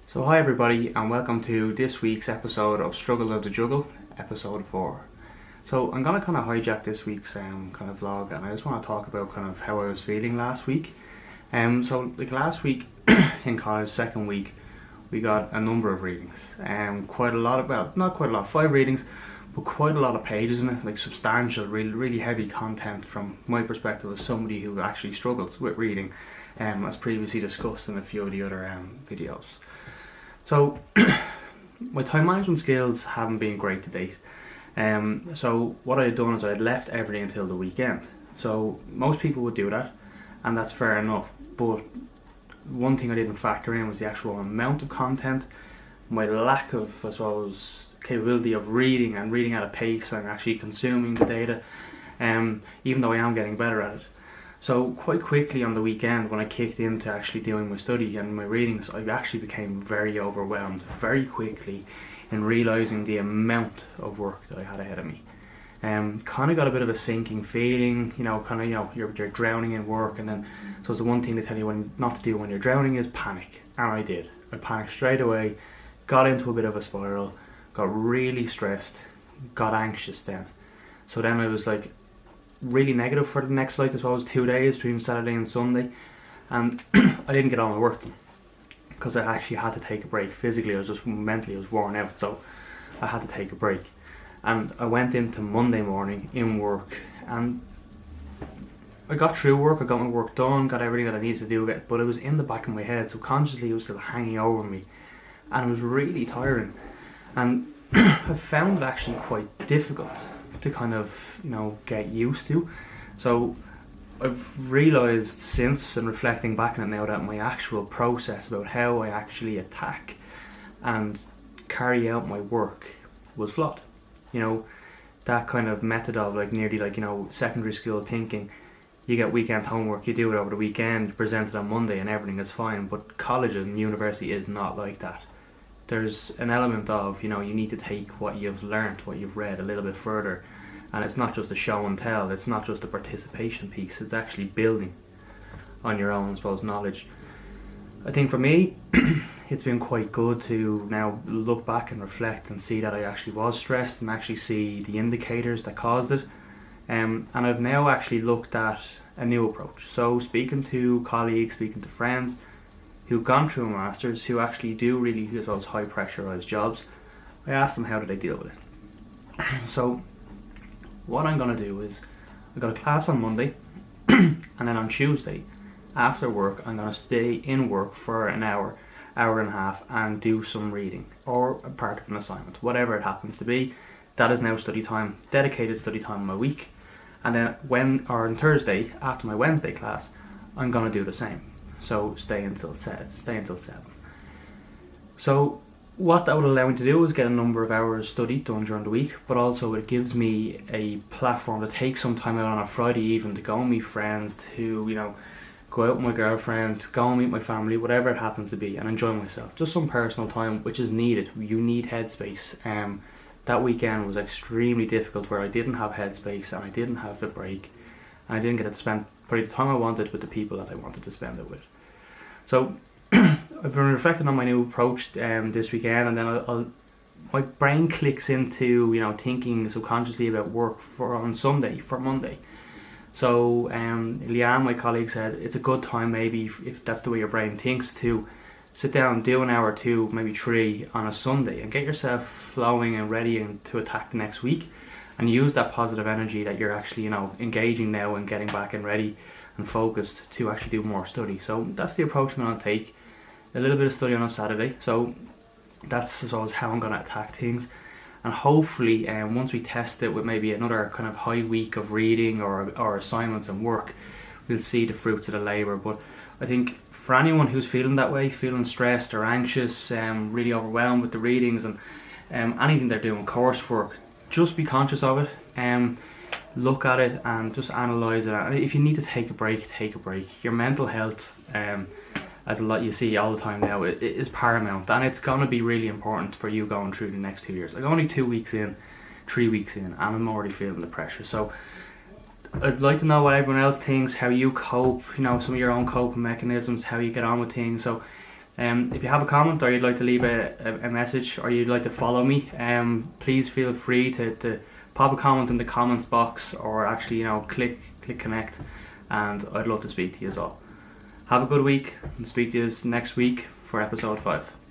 So hi everybody and welcome to this week's episode of Struggle of the Juggle, episode 4. So I'm going to kind of hijack this week's kind of vlog, and I just want to talk about kind of how I was feeling last week. So like last week in college, second week, we got a number of readings. Quite a lot of, well, not quite a lot, 5 readings, but quite a lot of pages in it, like substantial, really heavy content from my perspective as somebody who actually struggles with reading, as previously discussed in a few of the other videos. So my time management skills haven't been great to date. So what I had done is I had left everything until the weekend. So most people would do that, and that's fair enough. But one thing I didn't factor in was the actual amount of content, my lack of, I suppose, capability of reading and reading at a pace and actually consuming the data, even though I am getting better at it. So quite quickly on the weekend, when I kicked into actually doing my study and my readings, I actually became very overwhelmed very quickly in realising the amount of work that I had ahead of me. Kind of got a bit of a sinking feeling, you're drowning in work, and then so the one thing they tell you not to do when you're drowning is panic, and I did. I panicked straight away, got into a bit of a spiral, got really stressed, got anxious then. So then I was like really negative for the next, I suppose, 2 days between Saturday and Sunday, and I didn't get on with work because I actually had to take a break. Physically, I was just mentally, I was worn out, so I had to take a break. And I went into Monday morning in work, and I got through work, I got my work done, got everything that I needed to do, but it was in the back of my head, so consciously it was still hanging over me, and it was really tiring. And I found it actually quite difficult to kind of, get used to. So I've realised since, and reflecting back on it now, that my actual process about how I actually attack and carry out my work was flawed. That kind of method of nearly secondary school thinking. You get weekend homework, you do it over the weekend, you present it on Monday and everything is fine. But college and university is not like that. There's an element of, you need to take what you've learnt, what you've read a little bit further. And it's not just a show and tell, it's not just a participation piece, it's actually building on your own, I suppose, knowledge. I think for me, it's been quite good to now look back and reflect and see that I actually was stressed and actually see the indicators that caused it. And I've now actually looked at a new approach. So speaking to colleagues, speaking to friends who've gone through a master's, who actually do really those high pressurized jobs, I asked them how do they deal with it. So what I'm going to do is, I've got a class on Monday, and then on Tuesday, after work, I'm going to stay in work for an hour and a half, and do some reading, or a part of an assignment, whatever it happens to be. That is now study time, dedicated study time in my week. And then on Thursday, after my Wednesday class, I'm going to do the same. So stay until 7. So what that would allow me to do is get a number of hours study done during the week, but also it gives me a platform to take some time out on a Friday evening to go and meet friends, to go out with my girlfriend, go and meet my family, whatever it happens to be, and enjoy myself. Just some personal time, which is needed. You need headspace. That weekend was extremely difficult, where I didn't have headspace and I didn't have a break, and I didn't get to spend probably the time I wanted with the people that I wanted to spend it with. So I've been reflecting on my new approach this weekend, and then my brain clicks into thinking subconsciously about work for Monday. So Leanne, my colleague, said it's a good time, maybe if that's the way your brain thinks, to sit down, do an hour or 2, maybe 3 on a Sunday, and get yourself flowing and ready to attack the next week, and use that positive energy that you're actually engaging now and getting back and ready and focused to actually do more study. So that's the approach I'm going to take. A little bit of study on a Saturday, so that's, I suppose, how I'm going to attack things. And hopefully once we test it with maybe another kind of high week of reading or assignments and work, we'll see the fruits of the labour. But I think for anyone who's feeling that way, feeling stressed or anxious, really overwhelmed with the readings and anything they're doing, coursework, just be conscious of it. Look at it and just analyse it. And if you need to take a break, take a break. Your mental health, as a lot you see all the time now, it is paramount, and it's going to be really important for you going through the next 2 years. Like, only 2 weeks in, 3 weeks in, and I'm already feeling the pressure. So I'd like to know what everyone else thinks, how you cope, some of your own coping mechanisms, how you get on with things. So If you have a comment, or you'd like to leave a message, or you'd like to follow me, please feel free to pop a comment in the comments box, or actually, click connect, and I'd love to speak to you as well. Have a good week, and speak to you next week for episode 5.